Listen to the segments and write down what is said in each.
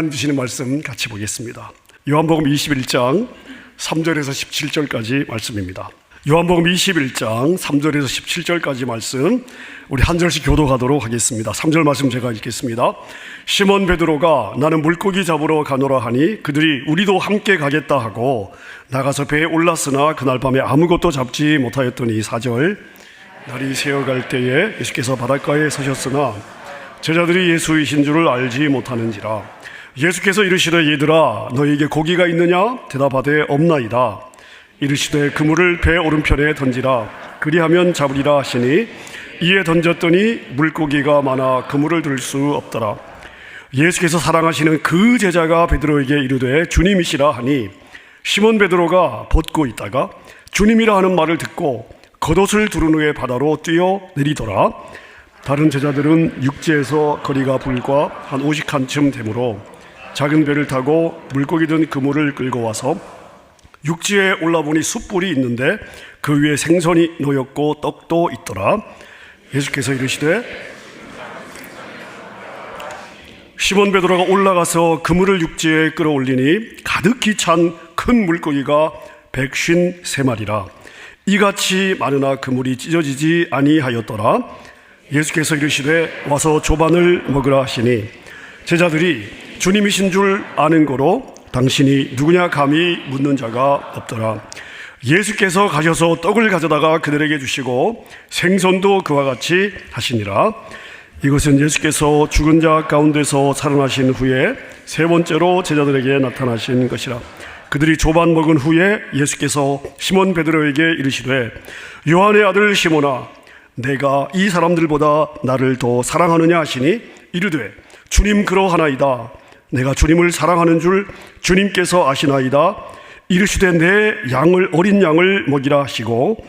하나님 주시는 말씀 같이 보겠습니다. 요한복음 21장 3절에서 17절까지 말씀입니다. 요한복음 21장 3절에서 17절까지 말씀 우리 한 절씩 교독하도록 하겠습니다. 3절 말씀 제가 읽겠습니다. 시몬 베드로가 나는 물고기 잡으러 가노라 하니 그들이 우리도 함께 가겠다 하고 나가서 배에 올랐으나 그날 밤에 아무것도 잡지 못하였더니 4절 날이 새어갈 때에 예수께서 바닷가에 서셨으나 제자들이 예수이신 줄을 알지 못하는지라. 예수께서 이르시되 얘들아 너희에게 고기가 있느냐? 대답하되 없나이다. 이르시되 그물을 배 오른편에 던지라. 그리하면 잡으리라 하시니 이에 던졌더니 물고기가 많아 그물을 들 수 없더라. 예수께서 사랑하시는 그 제자가 베드로에게 이르되 주님이시라 하니 시몬 베드로가 벗고 있다가 주님이라 하는 말을 듣고 겉옷을 두른 후에 바다로 뛰어 내리더라. 다른 제자들은 육지에서 거리가 불과 한 50칸쯤 되므로 작은 배를 타고 물고기 든 그물을 끌고 와서 육지에 올라보니 숯불이 있는데 그 위에 생선이 놓였고 떡도 있더라. 예수께서 이르시되 시몬 베드로가 올라가서 그물을 육지에 끌어올리니 가득히 찬 큰 물고기가 153마리라. 이같이 많으나 그물이 찢어지지 아니하였더라. 예수께서 이르시되 와서 조반을 먹으라 하시니 제자들이 주님이신 줄 아는 거로 당신이 누구냐 감히 묻는 자가 없더라. 예수께서 가셔서 떡을 가져다가 그들에게 주시고 생선도 그와 같이 하시니라. 이것은 예수께서 죽은 자 가운데서 살아나신 후에 세 번째로 제자들에게 나타나신 것이라. 그들이 조반 먹은 후에 예수께서 시몬 베드로에게 이르시되 요한의 아들 시몬아 내가 이 사람들보다 나를 더 사랑하느냐 하시니 이르되 주님 그러하나이다. 내가 주님을 사랑하는 줄 주님께서 아시나이다. 이르시되 내 양을 어린 양을 먹이라 하시고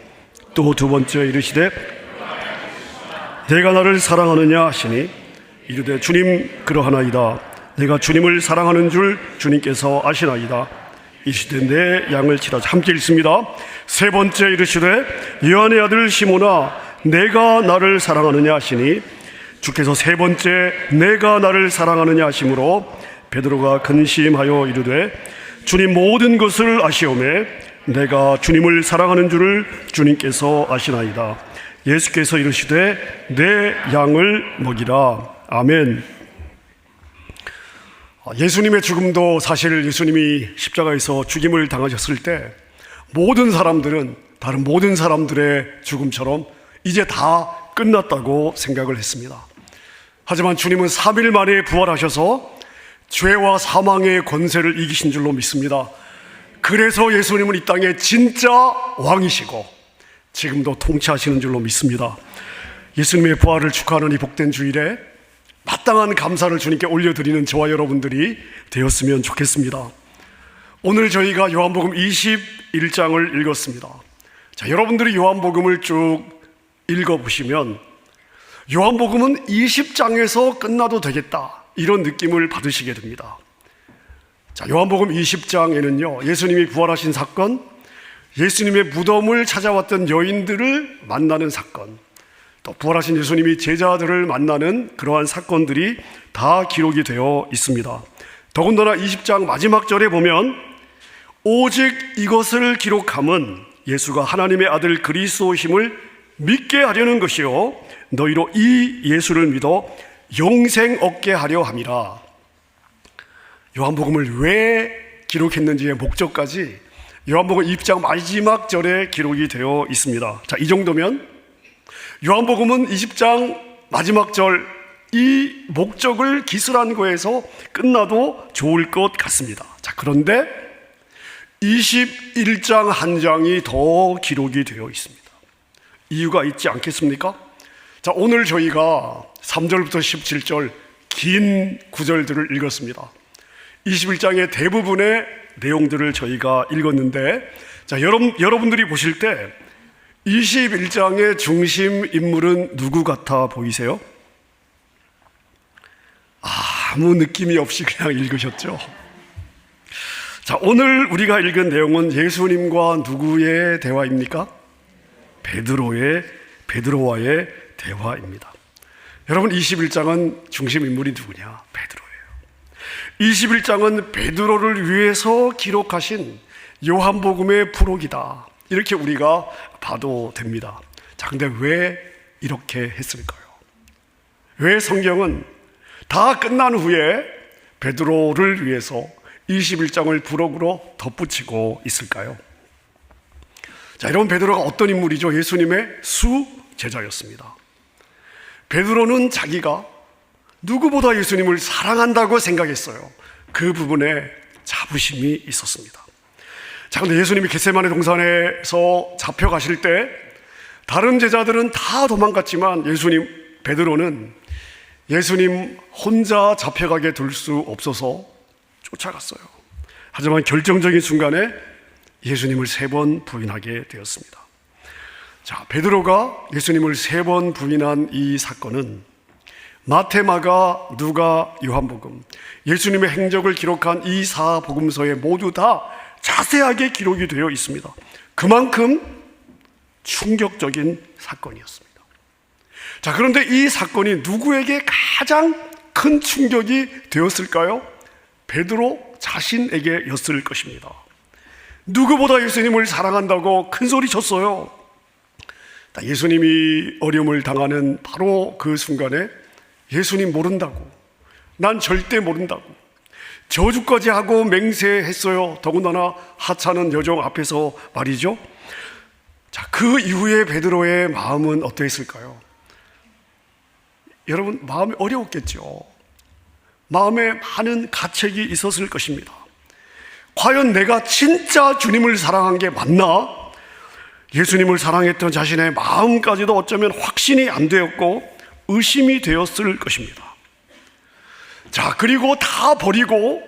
또 두 번째 이르시되 내가 나를 사랑하느냐 하시니 이르되 주님 그러하나이다. 내가 주님을 사랑하는 줄 주님께서 아시나이다. 이르시되 내 양을 치라. 함께 읽습니다. 세 번째 이르시되 요한의 아들 시몬아 내가 나를 사랑하느냐 하시니 주께서 세 번째 내가 나를 사랑하느냐 하심으로 베드로가 근심하여 이르되 주님 모든 것을 아시오매 내가 주님을 사랑하는 줄을 주님께서 아시나이다. 예수께서 이르시되 내 양을 먹이라. 아멘. 예수님의 죽음도 사실 예수님이 십자가에서 죽임을 당하셨을 때 모든 사람들은 다른 모든 사람들의 죽음처럼 이제 다 끝났다고 생각을 했습니다. 하지만 주님은 3일 만에 부활하셔서 죄와 사망의 권세를 이기신 줄로 믿습니다. 그래서 예수님은 이 땅의 진짜 왕이시고 지금도 통치하시는 줄로 믿습니다. 예수님의 부활을 축하하는 이 복된 주일에 마땅한 감사를 주님께 올려드리는 저와 여러분들이 되었으면 좋겠습니다. 오늘 저희가 요한복음 21장을 읽었습니다. 자, 여러분들이 요한복음을 쭉 읽어보시면 요한복음은 20장에서 끝나도 되겠다 이런 느낌을 받으시게 됩니다. 자, 요한복음 20장에는요 예수님이 부활하신 사건, 예수님의 무덤을 찾아왔던 여인들을 만나는 사건, 또 부활하신 예수님이 제자들을 만나는 그러한 사건들이 다 기록이 되어 있습니다. 더군다나 20장 마지막 절에 보면 오직 이것을 기록함은 예수가 하나님의 아들 그리스도심을 믿게 하려는 것이요 너희로 이 예수를 믿어 영생 얻게 하려 함이라. 요한복음을 왜 기록했는지의 목적까지 요한복음 20장 마지막 절에 기록이 되어 있습니다. 자, 이 정도면 요한복음은 20장 마지막 절 이 목적을 기술한 거에서 끝나도 좋을 것 같습니다. 자, 그런데 21장 한 장이 더 기록이 되어 있습니다. 이유가 있지 않겠습니까? 자, 오늘 저희가 3절부터 17절 긴 구절들을 읽었습니다. 21장의 대부분의 내용들을 저희가 읽었는데, 자, 여러분들이 보실 때 21장의 중심 인물은 누구 같아 보이세요? 아무 느낌이 없이 그냥 읽으셨죠? 자, 오늘 우리가 읽은 내용은 예수님과 누구의 대화입니까? 베드로와의 대화입니다. 여러분, 21장은 중심 인물이 누구냐? 베드로예요. 21장은 베드로를 위해서 기록하신 요한복음의 부록이다, 이렇게 우리가 봐도 됩니다. 자, 근데 왜 이렇게 했을까요? 왜 성경은 다 끝난 후에 베드로를 위해서 21장을 부록으로 덧붙이고 있을까요? 자, 여러분, 베드로가 어떤 인물이죠? 예수님의 수제자였습니다. 베드로는 자기가 누구보다 예수님을 사랑한다고 생각했어요. 그 부분에 자부심이 있었습니다. 자, 근데 예수님이 겟세마네 동산에서 잡혀가실 때 다른 제자들은 다 도망갔지만 베드로는 예수님 혼자 잡혀가게 둘 수 없어서 쫓아갔어요. 하지만 결정적인 순간에 예수님을 3번 부인하게 되었습니다. 자, 베드로가 예수님을 3번 부인한 이 사건은 마태, 마가, 누가, 요한복음, 예수님의 행적을 기록한 이 4복음서에 모두 다 자세하게 기록이 되어 있습니다. 그만큼 충격적인 사건이었습니다. 자, 그런데 이 사건이 누구에게 가장 큰 충격이 되었을까요? 베드로 자신에게였을 것입니다. 누구보다 예수님을 사랑한다고 큰 소리 쳤어요. 예수님이 어려움을 당하는 바로 그 순간에 예수님 모른다고, 난 절대 모른다고 저주까지 하고 맹세했어요. 더군다나 하찮은 여종 앞에서 말이죠. 자, 그 이후에 베드로의 마음은 어떠했을까요? 여러분, 마음이 어려웠겠죠. 마음에 많은 가책이 있었을 것입니다. 과연 내가 진짜 주님을 사랑한 게 맞나? 예수님을 사랑했던 자신의 마음까지도 어쩌면 확신이 안 되었고 의심이 되었을 것입니다. 자, 그리고 다 버리고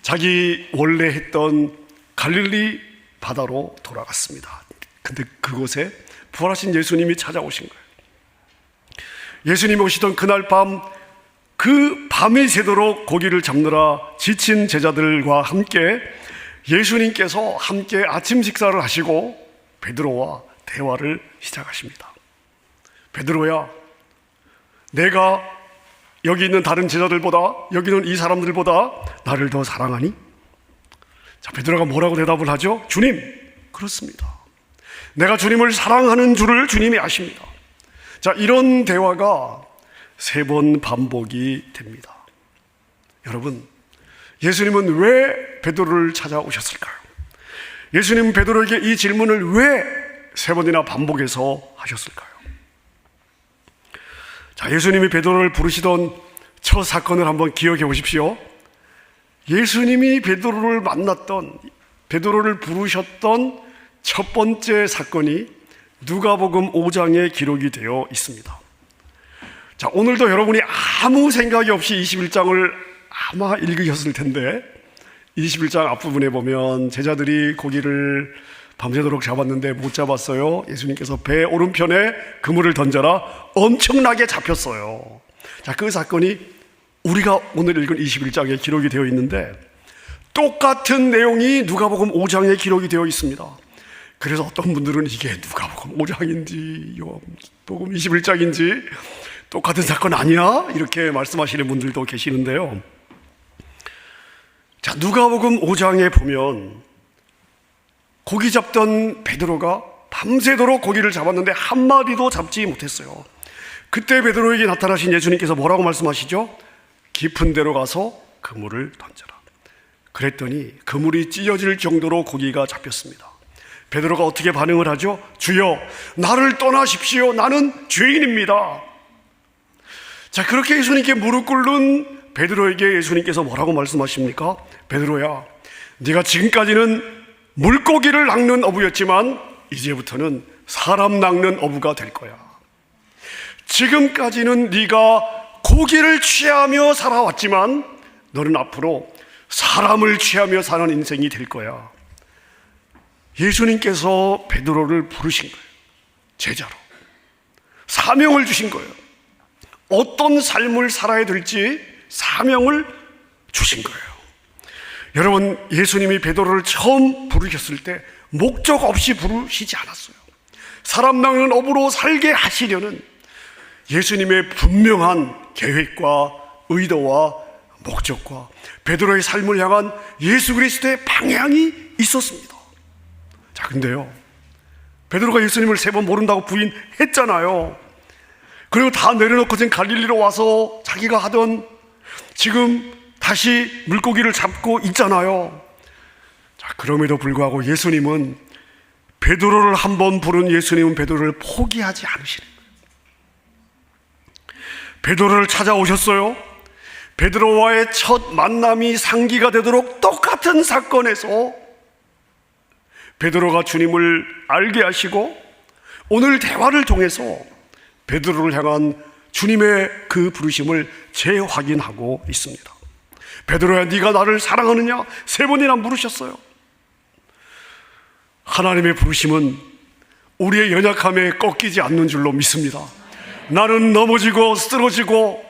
자기 원래 했던 갈릴리 바다로 돌아갔습니다. 근데 그곳에 부활하신 예수님이 찾아오신 거예요. 예수님이 오시던 그날 밤, 그 밤이 새도록 고기를 잡느라 지친 제자들과 함께 예수님께서 함께 아침 식사를 하시고 베드로와 대화를 시작하십니다. 베드로야, 내가 여기 있는 다른 제자들보다, 여기 있는 이 사람들보다 나를 더 사랑하니? 자, 베드로가 뭐라고 대답을 하죠? 주님, 그렇습니다. 내가 주님을 사랑하는 줄을 주님이 아십니다. 자, 이런 대화가 3번 반복이 됩니다. 여러분, 예수님은 왜 베드로를 찾아오셨을까요? 예수님은 베드로에게 이 질문을 왜 3번이나 반복해서 하셨을까요? 자, 예수님이 베드로를 부르시던 첫 사건을 한번 기억해 보십시오. 예수님이 베드로를 만났던, 베드로를 부르셨던 첫 번째 사건이 누가복음 5장에 기록이 되어 있습니다. 자, 오늘도 여러분이 아무 생각이 없이 21장을 아마 읽으셨을 텐데 21장 앞부분에 보면 제자들이 고기를 밤새도록 잡았는데 못 잡았어요. 예수님께서 배 오른편에 그물을 던져라, 엄청나게 잡혔어요. 자, 그 사건이 우리가 오늘 읽은 21장에 기록이 되어 있는데 똑같은 내용이 누가복음 5장에 기록이 되어 있습니다. 그래서 어떤 분들은 이게 누가복음 5장인지 요한복음 21장인지 똑같은 사건 아니야? 이렇게 말씀하시는 분들도 계시는데요. 자, 누가복음 5장에 보면 고기 잡던 베드로가 밤새도록 고기를 잡았는데 한 마리도 잡지 못했어요. 그때 베드로에게 나타나신 예수님께서 뭐라고 말씀하시죠? 깊은 데로 가서 그물을 던져라. 그랬더니 그물이 찢어질 정도로 고기가 잡혔습니다. 베드로가 어떻게 반응을 하죠? 주여, 나를 떠나십시오. 나는 죄인입니다. 자, 그렇게 예수님께 무릎 꿇는 베드로에게 예수님께서 뭐라고 말씀하십니까? 베드로야, 네가 지금까지는 물고기를 낚는 어부였지만 이제부터는 사람 낚는 어부가 될 거야. 지금까지는 네가 고기를 취하며 살아왔지만 너는 앞으로 사람을 취하며 사는 인생이 될 거야. 예수님께서 베드로를 부르신 거예요. 제자로 사명을 주신 거예요. 어떤 삶을 살아야 될지 사명을 주신 거예요. 여러분, 예수님이 베드로를 처음 부르셨을 때 목적 없이 부르시지 않았어요. 사람 낚는 어부로 살게 하시려는 예수님의 분명한 계획과 의도와 목적과 베드로의 삶을 향한 예수 그리스도의 방향이 있었습니다. 자, 근데요, 베드로가 예수님을 3번 모른다고 부인했잖아요. 그리고 다 내려놓고 지금 갈릴리로 와서 자기가 하던, 지금 다시 물고기를 잡고 있잖아요. 자, 그럼에도 불구하고 예수님은, 베드로를 한 번 부른 예수님은 베드로를 포기하지 않으시는 거예요. 베드로를 찾아오셨어요. 베드로와의 첫 만남이 상기가 되도록 똑같은 사건에서 베드로가 주님을 알게 하시고, 오늘 대화를 통해서 베드로를 향한 주님의 그 부르심을 재확인하고 있습니다. 베드로야, 네가 나를 사랑하느냐? 3번이나 물으셨어요. 하나님의 부르심은 우리의 연약함에 꺾이지 않는 줄로 믿습니다. 나는 넘어지고 쓰러지고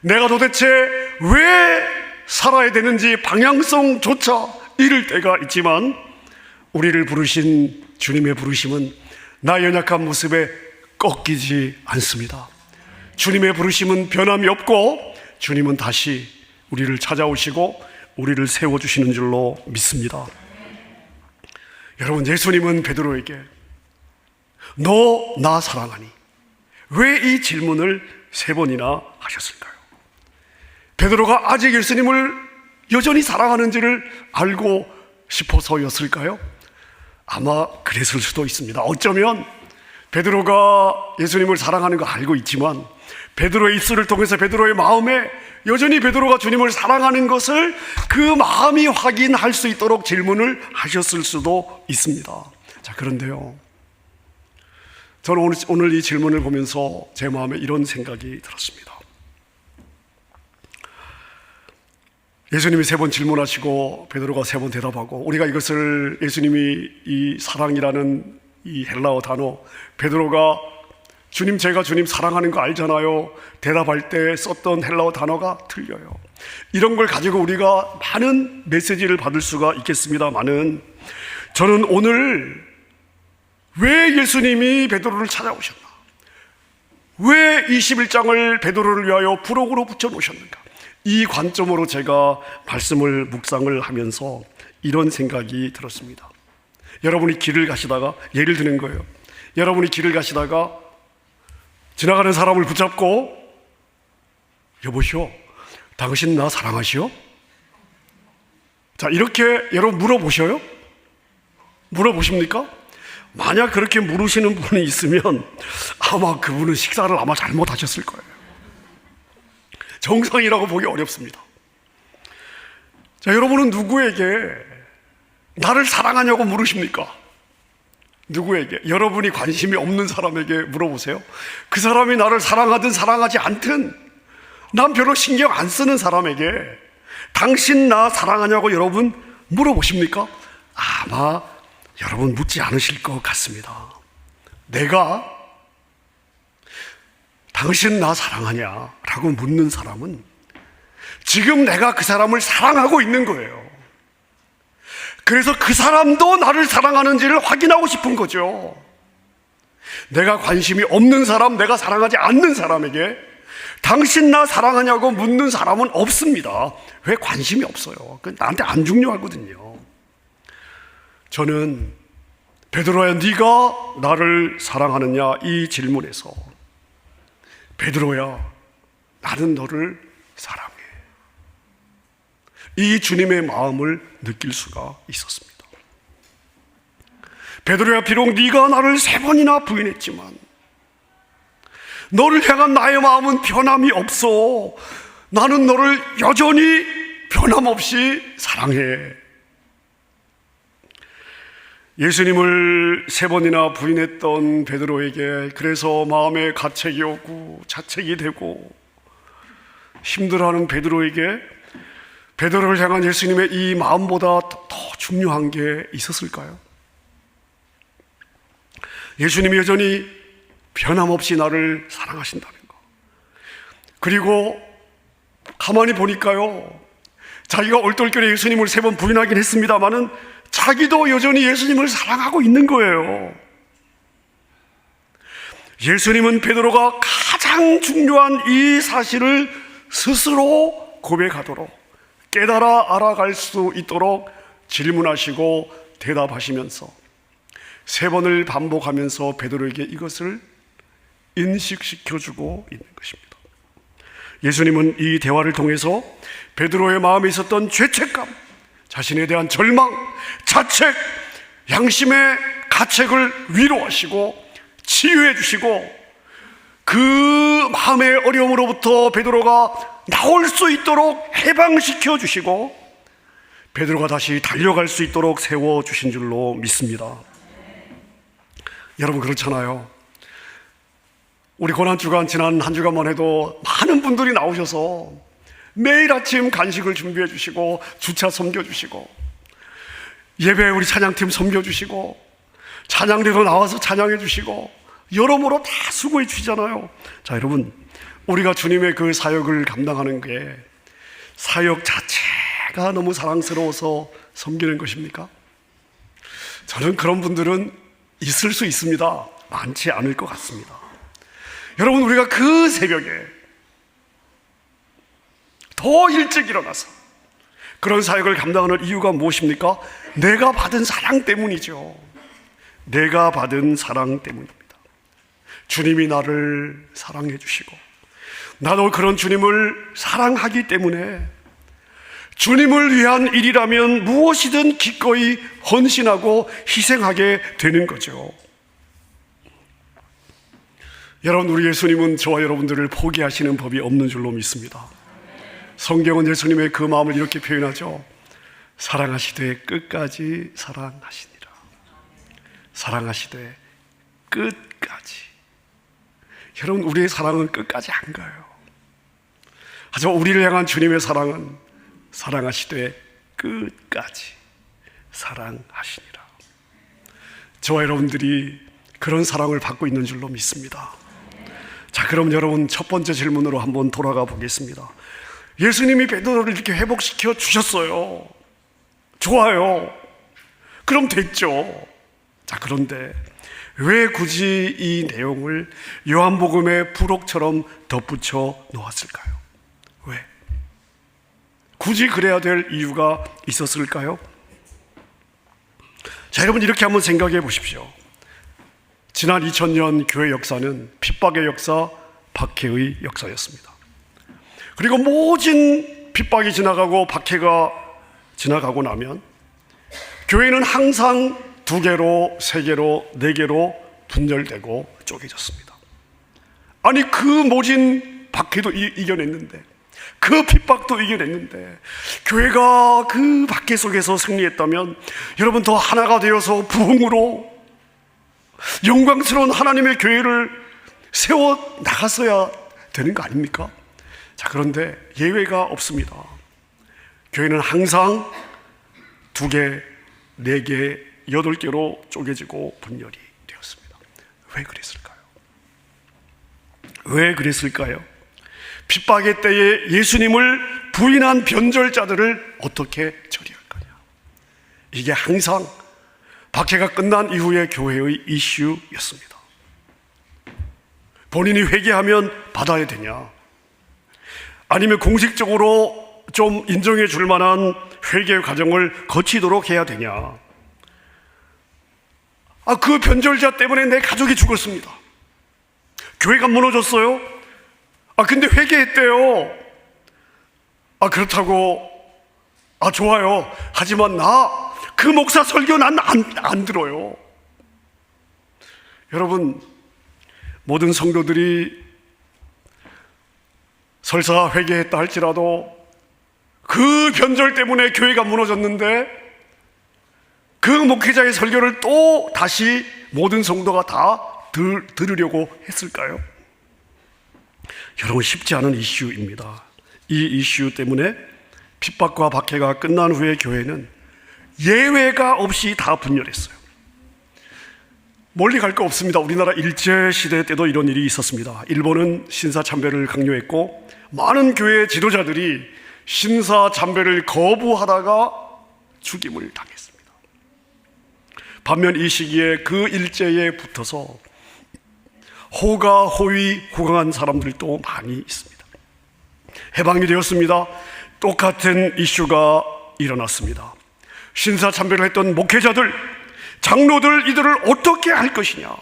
내가 도대체 왜 살아야 되는지 방향성조차 잃을 때가 있지만, 우리를 부르신 주님의 부르심은 나 연약한 모습에 꺾이지 않습니다. 주님의 부르심은 변함이 없고, 주님은 다시 우리를 찾아오시고 우리를 세워주시는 줄로 믿습니다. 여러분, 예수님은 베드로에게 너 나 사랑하니? 왜 이 질문을 3번이나 하셨을까요? 베드로가 아직 예수님을 여전히 사랑하는지를 알고 싶어서였을까요? 아마 그랬을 수도 있습니다. 어쩌면 베드로가 예수님을 사랑하는 거 알고 있지만, 베드로의 입술을 통해서 베드로의 마음에 여전히 베드로가 주님을 사랑하는 것을 그 마음이 확인할 수 있도록 질문을 하셨을 수도 있습니다. 자, 그런데요, 저는 오늘 이 질문을 보면서 제 마음에 이런 생각이 들었습니다. 예수님이 3번 질문하시고 베드로가 3번 대답하고, 우리가 이것을 예수님이 이 사랑이라는 이 헬라어 단어, 베드로가 주님, 제가 주님 사랑하는 거 알잖아요, 대답할 때 썼던 헬라어 단어가 틀려요. 이런 걸 가지고 우리가 많은 메시지를 받을 수가 있겠습니다만은, 저는 오늘 왜 예수님이 베드로를 찾아오셨나, 왜 21장을 베드로를 위하여 부록으로 붙여놓으셨는가, 이 관점으로 제가 말씀을 묵상을 하면서 이런 생각이 들었습니다. 여러분이 길을 가시다가, 예를 드는 거예요, 여러분이 길을 가시다가 지나가는 사람을 붙잡고, 여보시오, 당신 나 사랑하시오? 자, 이렇게 여러분 물어보셔요? 물어보십니까? 만약 그렇게 물으시는 분이 있으면 아마 그분은 식사를 아마 잘못하셨을 거예요. 정상이라고 보기 어렵습니다. 자, 여러분은 누구에게 나를 사랑하냐고 물으십니까? 누구에게? 여러분이 관심이 없는 사람에게 물어보세요. 그 사람이 나를 사랑하든 사랑하지 않든 난 별로 신경 안 쓰는 사람에게 당신 나 사랑하냐고 여러분 물어보십니까? 아마 여러분 묻지 않으실 것 같습니다. 내가 당신 나 사랑하냐? 라고 묻는 사람은 지금 내가 그 사람을 사랑하고 있는 거예요. 그래서 그 사람도 나를 사랑하는지를 확인하고 싶은 거죠. 내가 관심이 없는 사람, 내가 사랑하지 않는 사람에게 당신 나 사랑하냐고 묻는 사람은 없습니다. 왜? 관심이 없어요. 나한테 안 중요하거든요. 저는 베드로야, 네가 나를 사랑하느냐? 이 질문에서 베드로야, 나는 너를 사랑해, 이 주님의 마음을 느낄 수가 있었습니다. 베드로야, 비록 네가 나를 3번이나 부인했지만 너를 향한 나의 마음은 변함이 없어. 나는 너를 여전히 변함없이 사랑해. 예수님을 3번이나 부인했던 베드로에게 그래서 마음에 가책이 오고 자책이 되고 힘들어하는 베드로에게 베드로를 향한 예수님의 이 마음보다 더 중요한 게 있었을까요? 예수님이 여전히 변함없이 나를 사랑하신다는 거, 그리고 가만히 보니까요, 자기가 얼떨결에 예수님을 3번 부인하긴 했습니다마는 자기도 여전히 예수님을 사랑하고 있는 거예요. 예수님은 베드로가 가장 중요한 이 사실을 스스로 고백하도록, 깨달아 알아갈 수 있도록 질문하시고 대답하시면서 3번을 반복하면서 베드로에게 이것을 인식시켜주고 있는 것입니다. 예수님은 이 대화를 통해서 베드로의 마음에 있었던 죄책감, 자신에 대한 절망, 자책, 양심의 가책을 위로하시고 치유해 주시고 그 마음의 어려움으로부터 베드로가 나올 수 있도록 해방시켜 주시고 베드로가 다시 달려갈 수 있도록 세워주신 줄로 믿습니다. 여러분, 그렇잖아요. 우리 고난주간 지난 한 주간만 해도 많은 분들이 나오셔서 매일 아침 간식을 준비해 주시고 주차 섬겨주시고 예배 우리 찬양팀 섬겨주시고 찬양대도 나와서 찬양해 주시고 여러모로 다 수고해 주시잖아요. 자, 여러분, 우리가 주님의 그 사역을 감당하는 게 사역 자체가 너무 사랑스러워서 섬기는 것입니까? 저는 그런 분들은 있을 수 있습니다. 많지 않을 것 같습니다. 여러분, 우리가 그 새벽에 더 일찍 일어나서 그런 사역을 감당하는 이유가 무엇입니까? 내가 받은 사랑 때문이죠. 내가 받은 사랑 때문입니다. 주님이 나를 사랑해 주시고 나도 그런 주님을 사랑하기 때문에 주님을 위한 일이라면 무엇이든 기꺼이 헌신하고 희생하게 되는 거죠. 여러분, 우리 예수님은 저와 여러분들을 포기하시는 법이 없는 줄로 믿습니다. 성경은 예수님의 그 마음을 이렇게 표현하죠. 사랑하시되 끝까지 사랑하시니라. 사랑하시되 끝까지. 여러분, 우리의 사랑은 끝까지 안 가요. 하지만 우리를 향한 주님의 사랑은 사랑하시되 끝까지 사랑하시니라. 저와 여러분들이 그런 사랑을 받고 있는 줄로 믿습니다. 자, 그럼 여러분, 첫 번째 질문으로 한번 돌아가 보겠습니다. 예수님이 베드로를 이렇게 회복시켜 주셨어요. 좋아요. 그럼 됐죠. 자, 그런데 왜 굳이 이 내용을 요한복음의 부록처럼 덧붙여 놓았을까요? 왜? 굳이 그래야 될 이유가 있었을까요? 자, 여러분, 이렇게 한번 생각해 보십시오. 지난 2000년 교회 역사는 핍박의 역사, 박해의 역사였습니다. 그리고 모진 핍박이 지나가고 박해가 지나가고 나면 교회는 항상 2개로, 3개로, 4개로 분열되고 쪼개졌습니다. 아니, 그 모진 박해도 이겨냈는데, 그 핍박도 이겨냈는데, 교회가 그 박해 속에서 승리했다면 여러분, 더 하나가 되어서 부흥으로 영광스러운 하나님의 교회를 세워 나갔어야 되는 거 아닙니까? 자, 그런데 예외가 없습니다. 교회는 항상 2개, 4개, 8개로 쪼개지고 분열이 되었습니다. 왜 그랬을까요? 왜 그랬을까요? 핍박의 때에 예수님을 부인한 변절자들을 어떻게 처리할 거냐. 이게 항상 박해가 끝난 이후의 교회의 이슈였습니다. 본인이 회개하면 받아야 되냐, 아니면 공식적으로 좀 인정해 줄 만한 회개 과정을 거치도록 해야 되냐. 그 변절자 때문에 내 가족이 죽었습니다. 교회가 무너졌어요. 근데 회개했대요. 그렇다고 좋아요. 하지만 그 목사 설교 난 안 들어요. 여러분, 모든 성도들이 설사 회개했다 할지라도 그 변절 때문에 교회가 무너졌는데 그 목회자의 설교를 또 다시 모든 성도가 다 들으려고 했을까요? 여러분, 쉽지 않은 이슈입니다. 이 이슈 때문에 핍박과 박해가 끝난 후에 교회는 예외가 없이 다 분열했어요. 멀리 갈 거 없습니다. 우리나라 일제시대 때도 이런 일이 있었습니다. 일본은 신사참배를 강요했고 많은 교회 지도자들이 신사참배를 거부하다가 죽임을 당했습니다. 반면 이 시기에 그 일제에 붙어서 호가, 호위, 호강한 사람들도 많이 있습니다. 해방이 되었습니다. 똑같은 이슈가 일어났습니다. 신사참배를 했던 목회자들, 장로들, 이들을 어떻게 할 것이냐.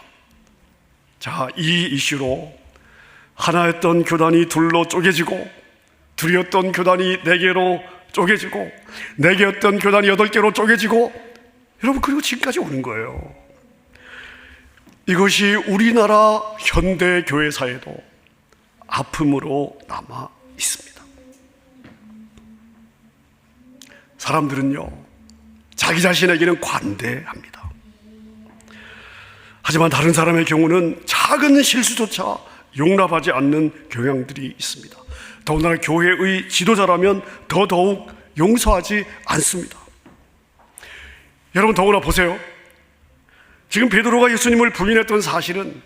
자, 이 이슈로 하나였던 교단이 둘로 쪼개지고, 둘이었던 교단이 4개로 쪼개지고, 4개였던 교단이 8개로 쪼개지고, 여러분, 그리고 지금까지 오는 거예요. 이것이 우리나라 현대 교회사에도 아픔으로 남아 있습니다. 사람들은요, 자기 자신에게는 관대합니다. 하지만 다른 사람의 경우는 작은 실수조차 용납하지 않는 경향들이 있습니다. 더군다나 교회의 지도자라면 더더욱 용서하지 않습니다. 여러분, 더구나 보세요. 지금 베드로가 예수님을 부인했던 사실은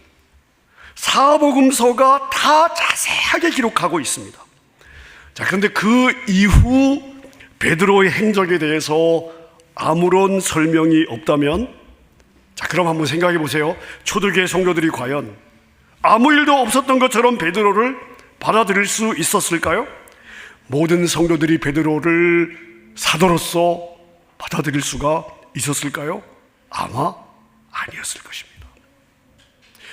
사복음서가 다 자세하게 기록하고 있습니다. 자, 그런데 그 이후 베드로의 행적에 대해서 아무런 설명이 없다면, 자, 그럼 한번 생각해 보세요. 초대교회 성도들이 과연 아무 일도 없었던 것처럼 베드로를 받아들일 수 있었을까요? 모든 성도들이 베드로를 사도로서 받아들일 수가 있었을까요? 아마 아니었을 것입니다.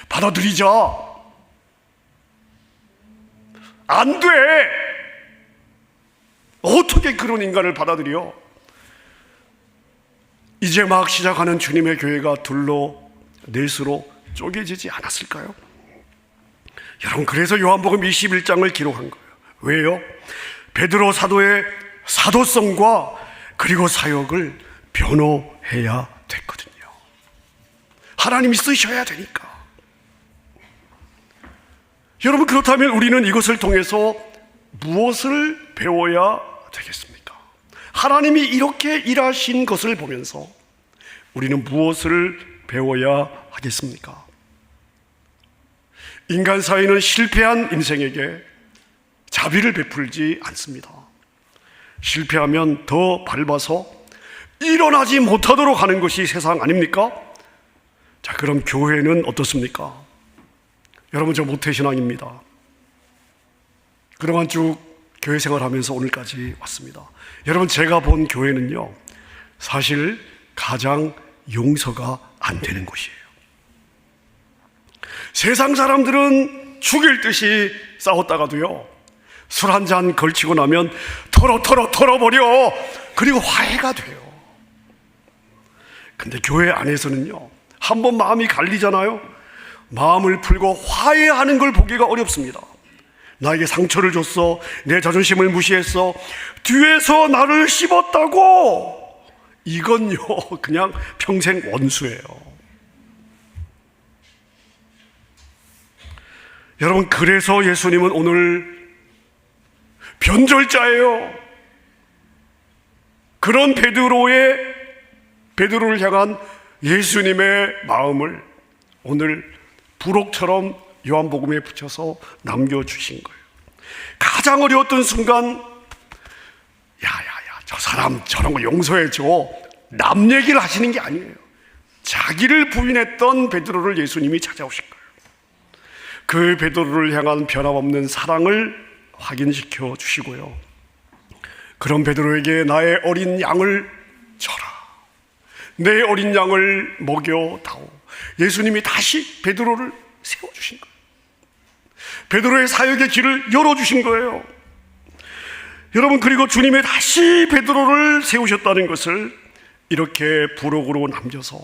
받아들이자. 안 돼. 어떻게 그런 인간을 받아들여? 이제 막 시작하는 주님의 교회가 둘로 넷으로 쪼개지지 않았을까요? 여러분, 그래서 요한복음 21장을 기록한 거예요. 왜요? 베드로 사도의 사도성과 그리고 사역을 변호해야 됐거든요. 하나님이 쓰셔야 되니까. 여러분, 그렇다면 우리는 이것을 통해서 무엇을 배워야 되겠습니까? 하나님이 이렇게 일하신 것을 보면서 우리는 무엇을 배워야 하겠습니까? 인간 사회는 실패한 인생에게 자비를 베풀지 않습니다. 실패하면 더 밟아서 일어나지 못하도록 하는 것이 세상 아닙니까? 자, 그럼 교회는 어떻습니까? 여러분, 저 모태신앙입니다. 그동안 쭉 교회 생활하면서 오늘까지 왔습니다. 여러분, 제가 본 교회는요, 사실 가장 용서가 안 되는 곳이에요. 세상 사람들은 죽일 듯이 싸웠다가도요, 술 한 잔 걸치고 나면 털어버려. 그리고 화해가 돼요. 근데 교회 안에서는요, 한번 마음이 갈리잖아요. 마음을 풀고 화해하는 걸 보기가 어렵습니다. 나에게 상처를 줬어, 내 자존심을 무시했어, 뒤에서 나를 씹었다고, 이건요 그냥 평생 원수예요. 여러분, 그래서 예수님은 오늘 변절자예요. 그런 베드로를 향한 예수님의 마음을 오늘 부록처럼 요한복음에 붙여서 남겨주신 거예요. 가장 어려웠던 순간, 저 사람 저런 거 용서해줘, 남 얘기를 하시는 게 아니에요. 자기를 부인했던 베드로를 예수님이 찾아오신 거예요. 그 베드로를 향한 변함없는 사랑을 확인시켜 주시고요, 그런 베드로에게 나의 어린 양을 줘라, 내 어린 양을 먹여다오. 예수님이 다시 베드로를 세워주신 거예요. 베드로의 사역의 길을 열어주신 거예요. 여러분, 그리고 주님이 다시 베드로를 세우셨다는 것을 이렇게 부록으로 남겨서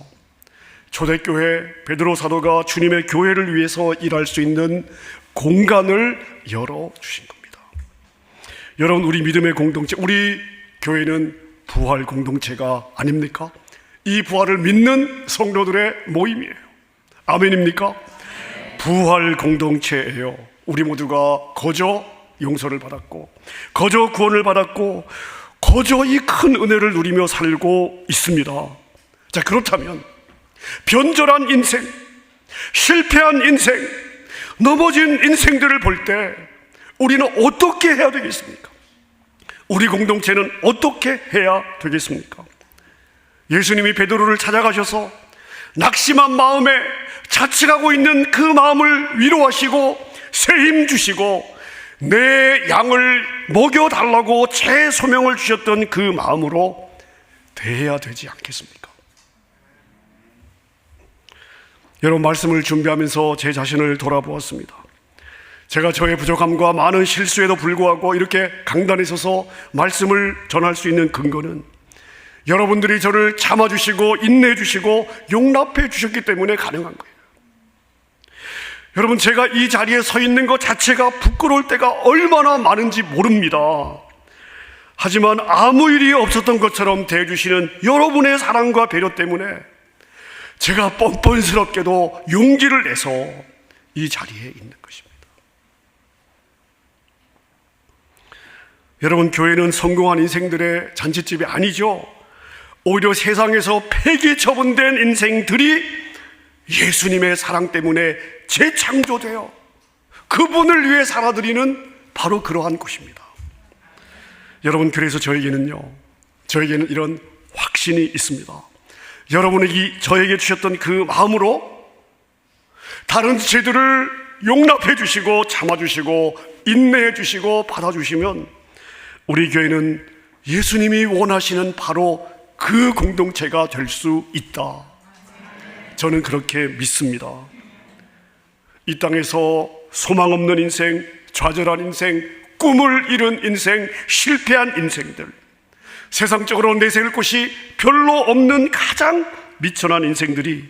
초대교회 베드로 사도가 주님의 교회를 위해서 일할 수 있는 공간을 열어주신 겁니다. 여러분, 우리 믿음의 공동체, 우리 교회는 부활 공동체가 아닙니까? 이 부활을 믿는 성도들의 모임이에요. 아멘입니까? 부활 공동체예요. 우리 모두가 거저 용서를 받았고, 거저 구원을 받았고, 거저 이 큰 은혜를 누리며 살고 있습니다. 자, 그렇다면 변절한 인생, 실패한 인생, 넘어진 인생들을 볼 때 우리는 어떻게 해야 되겠습니까? 우리 공동체는 어떻게 해야 되겠습니까? 예수님이 베드로를 찾아가셔서 낙심한 마음에 자책하고 있는 그 마음을 위로하시고 새 힘 주시고 내 양을 먹여달라고 제 소명을 주셨던 그 마음으로 대해야 되지 않겠습니까? 여러분, 말씀을 준비하면서 제 자신을 돌아보았습니다. 제가 저의 부족함과 많은 실수에도 불구하고 이렇게 강단에 서서 말씀을 전할 수 있는 근거는 여러분들이 저를 참아주시고 인내해주시고 용납해 주셨기 때문에 가능한 거예요. 여러분, 제가 이 자리에 서 있는 것 자체가 부끄러울 때가 얼마나 많은지 모릅니다. 하지만 아무 일이 없었던 것처럼 대해주시는 여러분의 사랑과 배려 때문에 제가 뻔뻔스럽게도 용기를 내서 이 자리에 있는 것입니다. 여러분, 교회는 성공한 인생들의 잔치집이 아니죠. 오히려 세상에서 폐기 처분된 인생들이 예수님의 사랑 때문에 재창조되어 그분을 위해 살아드리는 바로 그러한 곳입니다. 여러분, 그래서 저에게는 이런 확신이 있습니다. 여러분이 저에게 주셨던 그 마음으로 다른 죄들을 용납해 주시고 참아주시고 인내해 주시고 받아주시면 우리 교회는 예수님이 원하시는 바로 그 공동체가 될 수 있다. 저는 그렇게 믿습니다. 이 땅에서 소망 없는 인생, 좌절한 인생, 꿈을 잃은 인생, 실패한 인생들, 세상적으로 내세울 곳이 별로 없는 가장 미천한 인생들이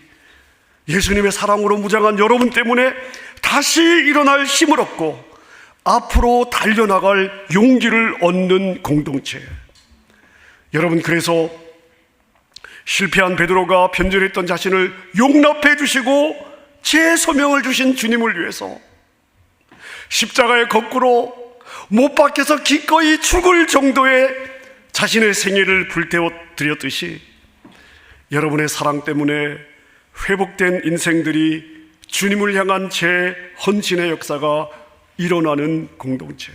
예수님의 사랑으로 무장한 여러분 때문에 다시 일어날 힘을 얻고 앞으로 달려나갈 용기를 얻는 공동체. 여러분, 그래서 실패한 베드로가 변절했던 자신을 용납해 주시고 제 소명을 주신 주님을 위해서 십자가에 거꾸로 못 박혀서 기꺼이 죽을 정도의 자신의 생애를 불태워 드렸듯이 여러분의 사랑 때문에 회복된 인생들이 주님을 향한 제 헌신의 역사가 일어나는 공동체.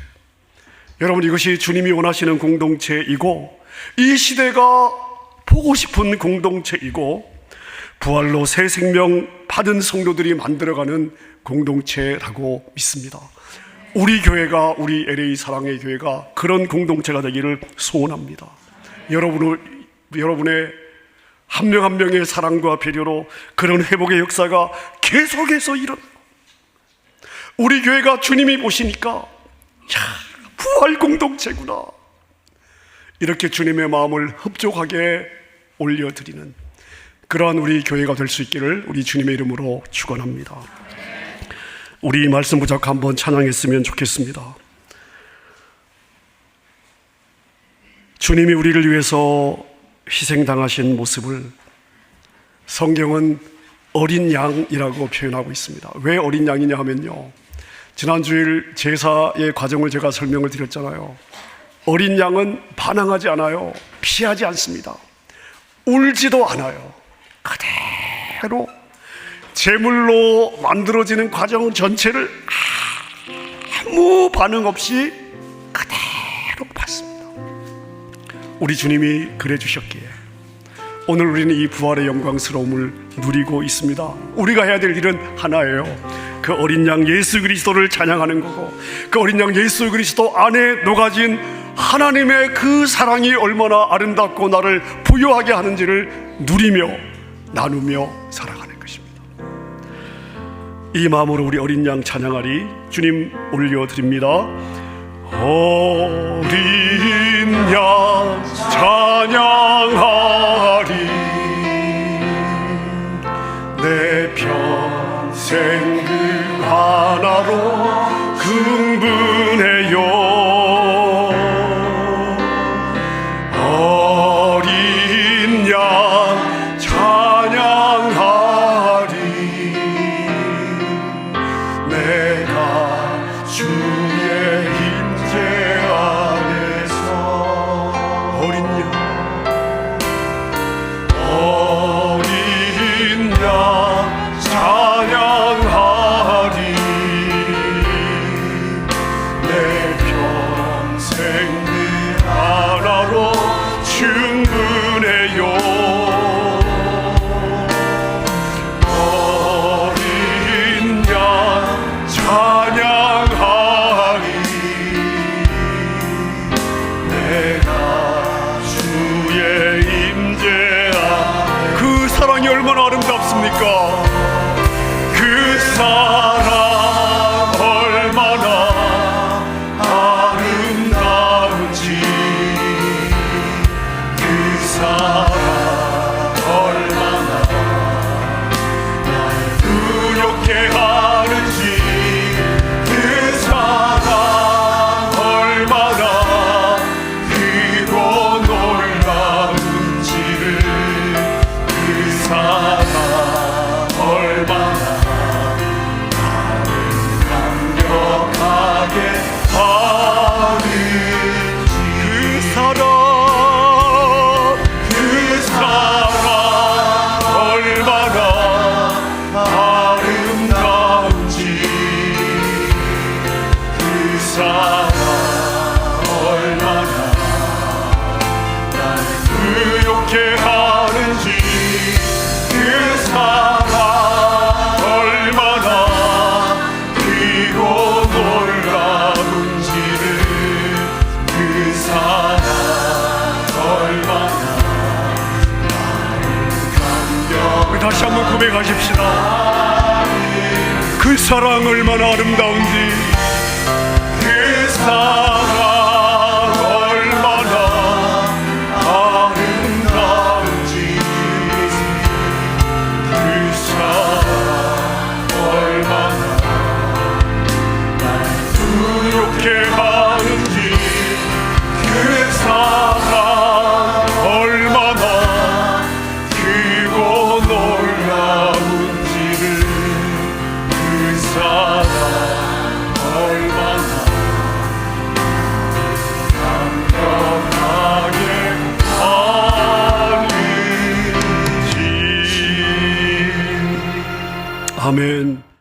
여러분, 이것이 주님이 원하시는 공동체이고 이 시대가 보고 싶은 공동체이고 부활로 새 생명 받은 성도들이 만들어가는 공동체라고 믿습니다. 우리 교회가, 우리 LA 사랑의 교회가 그런 공동체가 되기를 소원합니다. 여러분의 한 명 한 명의 사랑과 배려로 그런 회복의 역사가 계속해서 일어나고 우리 교회가 주님이 보시니까 부활 공동체구나, 이렇게 주님의 마음을 흡족하게 올려드리는 그러한 우리 교회가 될 수 있기를 우리 주님의 이름으로 축원합니다. 우리 말씀 붙잡고 한번 찬양했으면 좋겠습니다. 주님이 우리를 위해서 희생당하신 모습을 성경은 어린 양이라고 표현하고 있습니다. 왜 어린 양이냐 하면요, 지난주일 제사의 과정을 제가 설명을 드렸잖아요. 어린 양은 반항하지 않아요. 피하지 않습니다. 울지도 않아요. 그대로 제물로 만들어지는 과정 전체를 아무 반응 없이 그대로 받습니다. 우리 주님이 그래 주셨기에 오늘 우리는 이 부활의 영광스러움을 누리고 있습니다. 우리가 해야 될 일은 하나예요. 그 어린 양 예수 그리스도를 찬양하는 거고, 그 어린 양 예수 그리스도 안에 녹아진 하나님의 그 사랑이 얼마나 아름답고 나를 부유하게 하는지를 누리며 나누며 살아가는 것입니다. 이 마음으로 우리 어린 양 찬양하리. 주님 올려드립니다. 어린 양 찬양하리. 내 평생 그 하나로 긍분해요. 어린 양 찬양하리. 내가 주의 임재 안에서 어린 양 사랑이 얼마나 아름답습니까? 그 사랑 얼마나 아름다운지, 그 사랑 얼마나 날 두렵게 하는지, 그 사랑 얼마나 크고 놀라운지를, 그 사랑 얼마나 감격하게 하는지, 그 사랑 얼마나 아름다운지, 그 사랑 얼마나 날 두렵게 하는지, 그 사랑 얼마나 크고 놀라운지를, 그 사랑 얼마나 우리 다시 한번 고백하십시다. 그 사랑 얼마나 아름다운지, 그 사랑 얼마나 아름다운지, 그 사랑 얼마나 날 두렵게 하는지, 그 사랑 얼마나 크고 놀라운지를, 그 사랑 얼마나 감격하게 하는지. 아멘.